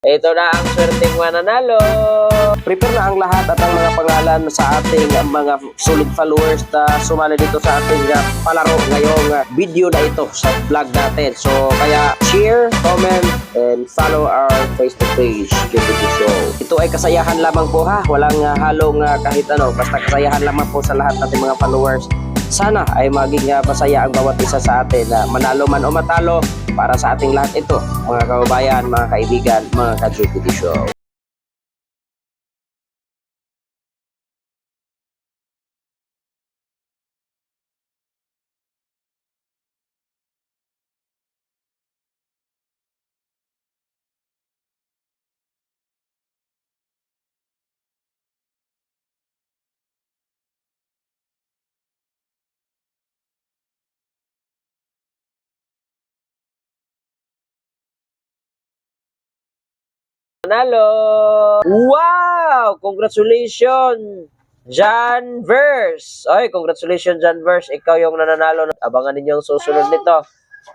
Ito na ang swerteng mananalo. Prepare na ang lahat at ang mga pangalan sa ating mga solid followers na sumali dito sa ating palaro ngayong video na ito sa vlog natin. So kaya share, comment, and follow our Facebook page, JPT Show. Ito ay kasayahan lamang po ha. Walang halong kahit ano. Basta kasayahan lamang po sa lahat nating mga followers. Sana ay maging masaya ang bawat isa sa atin na manalo man o matalo para sa ating lahat ito, mga kababayan, mga kaibigan, mga ka-JPT Show. Manalo! Wow! Congratulations! John Verse! Ay, congratulations John Verse. Ikaw yung nananalo. Abangan ninyo ang susunod nito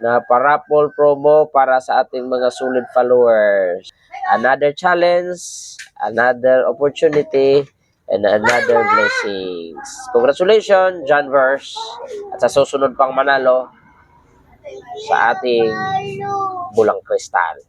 na parapol promo para sa ating mga solid followers. Another challenge, another opportunity, and another blessings. Congratulations John Verse. At sa susunod pang manalo sa ating Bulang Kristal.